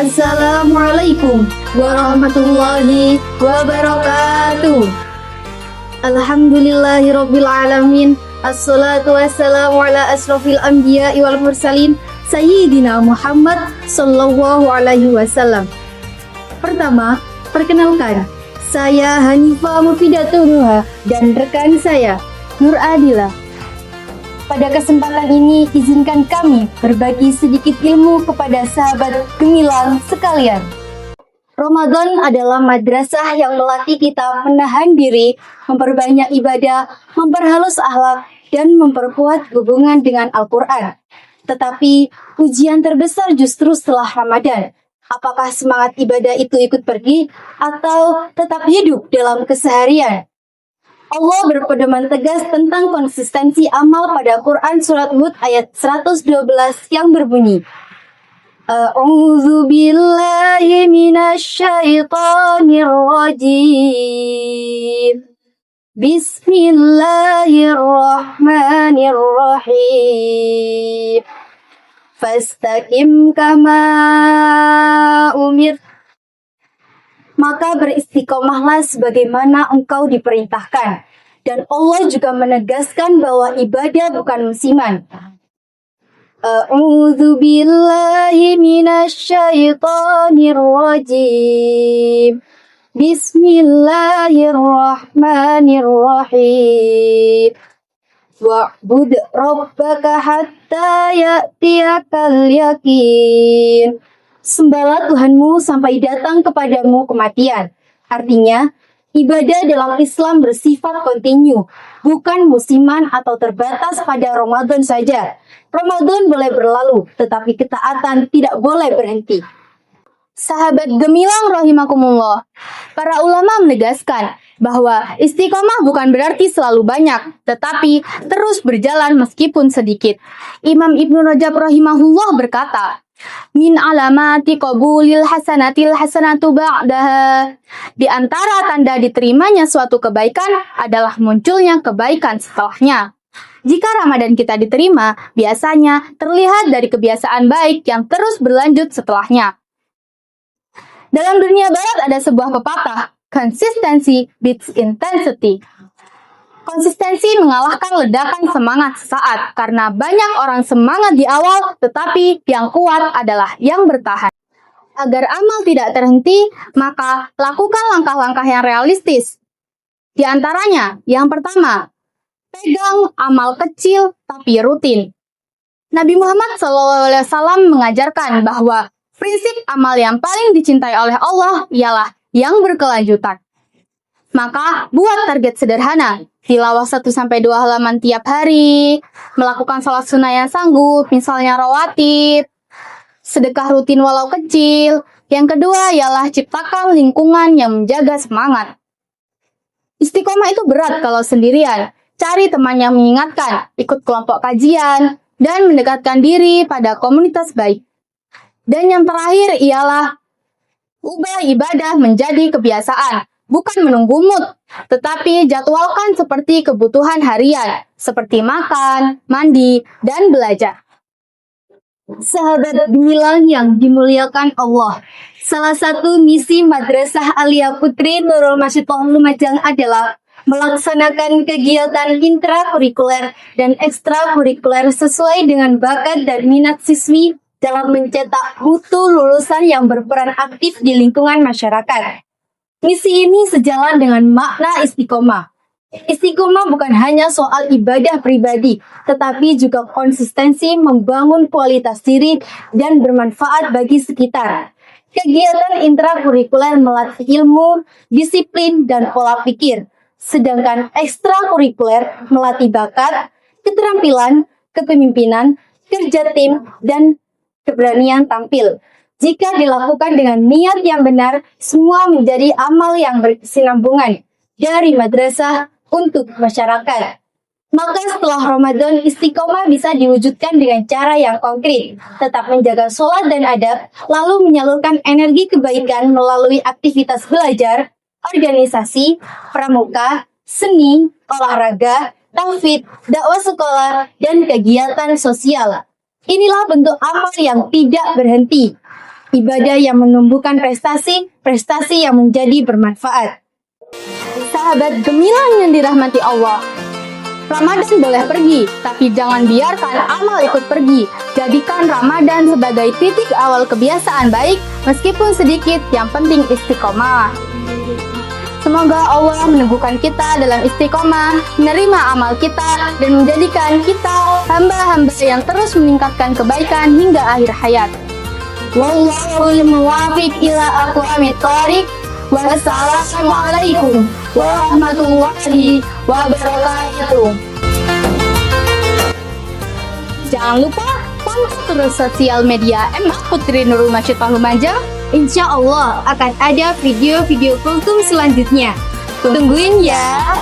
Assalamualaikum warahmatullahi wabarakatuh. Alhamdulillahirabbil alamin. Assalatu wassalamu ala asrofil anbiya'i wal mursalin Sayyidina Muhammad sallallahu alaihi wasallam. Pertama, perkenalkan, saya Hanifah Mufidatul Nuha dan rekan saya Nur Adila. Pada kesempatan ini, izinkan kami berbagi sedikit ilmu kepada sahabat gemilang sekalian. Ramadan adalah madrasah yang melatih kita menahan diri, memperbanyak ibadah, memperhalus akhlak, dan memperkuat hubungan dengan Al-Quran. Tetapi, ujian terbesar justru setelah Ramadan. Apakah semangat ibadah itu ikut pergi, atau tetap hidup dalam keseharian? Allah berpedoman tegas tentang konsistensi amal pada Quran Surat Hud ayat 112 yang berbunyi, A'udzu billahi minasyaitonir rajim. Bismillahirrahmanirrahim. Fastaqim kama umir. Maka beristiqomahlah sebagaimana engkau diperintahkan. Dan Allah juga menegaskan bahwa ibadah bukan musiman. A'udzu billahi minasyaitonir rajim. Bismillahirrahmanirrahim. Wa'bud rabbaka hatta ya'tiyakal yakin. Sembahlah Tuhanmu sampai datang kepadamu kematian. Artinya, ibadah dalam Islam bersifat kontinu, bukan musiman atau terbatas pada Ramadan saja. Ramadan boleh berlalu, tetapi ketaatan tidak boleh berhenti. Sahabat gemilang rahimakumullah, para ulama menegaskan bahwa istiqomah bukan berarti selalu banyak, tetapi terus berjalan meskipun sedikit. Imam Ibnu Rajab rahimahullah berkata, min alamati qabulil hasanatil hasanatu ba'daha. Di antara tanda diterimanya suatu kebaikan adalah munculnya kebaikan setelahnya. Jika Ramadan kita diterima, biasanya terlihat dari kebiasaan baik yang terus berlanjut setelahnya. Dalam dunia barat ada sebuah pepatah, consistency beats intensity. Konsistensi mengalahkan ledakan semangat sesaat karena banyak orang semangat di awal, tetapi yang kuat adalah yang bertahan. Agar amal tidak terhenti, maka lakukan langkah-langkah yang realistis. Di antaranya, yang pertama, pegang amal kecil tapi rutin. Nabi Muhammad SAW mengajarkan bahwa prinsip amal yang paling dicintai oleh Allah ialah yang berkelanjutan. Maka buat target sederhana, tilawah 1-2 halaman tiap hari, melakukan sholat sunnah yang sanggup, misalnya rawatib, sedekah rutin walau kecil. Yang kedua ialah ciptakan lingkungan yang menjaga semangat. Istiqomah itu berat kalau sendirian, cari teman yang mengingatkan, ikut kelompok kajian, dan mendekatkan diri pada komunitas baik. Dan yang terakhir ialah ubah ibadah menjadi kebiasaan. Bukan menunggu mood, tetapi jadwalkan seperti kebutuhan harian, seperti makan, mandi, dan belajar. Sahabat gemilang yang dimuliakan Allah, salah satu misi Madrasah Aliyah Putri Nurul Masyidah Lumajang adalah melaksanakan kegiatan intrakurikuler dan ekstrakurikuler sesuai dengan bakat dan minat siswi dalam mencetak mutu lulusan yang berperan aktif di lingkungan masyarakat. Misi ini sejalan dengan makna istiqomah. Istiqomah bukan hanya soal ibadah pribadi, tetapi juga konsistensi membangun kualitas diri dan bermanfaat bagi sekitar. Kegiatan intrakurikuler melatih ilmu, disiplin, dan pola pikir. Sedangkan ekstrakurikuler melatih bakat, keterampilan, kepemimpinan, kerja tim, dan keberanian tampil. Jika dilakukan dengan niat yang benar, semua menjadi amal yang berkesinambungan dari madrasah untuk masyarakat. Maka setelah Ramadan, istiqomah bisa diwujudkan dengan cara yang konkret, tetap menjaga sholat dan adab, lalu menyalurkan energi kebaikan melalui aktivitas belajar, organisasi, pramuka, seni, olahraga, tahfidz, dakwah sekolah, dan kegiatan sosial. Inilah bentuk amal yang tidak berhenti. ibadah yang menumbuhkan prestasi yang menjadi bermanfaat. Sahabat gemilang yang dirahmati Allah, Ramadan boleh pergi, tapi jangan biarkan amal ikut pergi. Jadikan Ramadan sebagai titik awal kebiasaan baik, meskipun sedikit, yang penting istiqomah. Semoga Allah meneguhkan kita dalam istiqomah, menerima amal kita, dan menjadikan kita hamba-hamba yang terus meningkatkan kebaikan hingga akhir hayat. Wallahul muwaffiq ila aqwamit thoriq. Wassalamualaikum warahmatullahi wabarakatuh. Jangan lupa pantau terus sosial media Putri Nurul Masyid Lumajang. Insya Allah akan ada video-video kultum selanjutnya. Tungguin ya.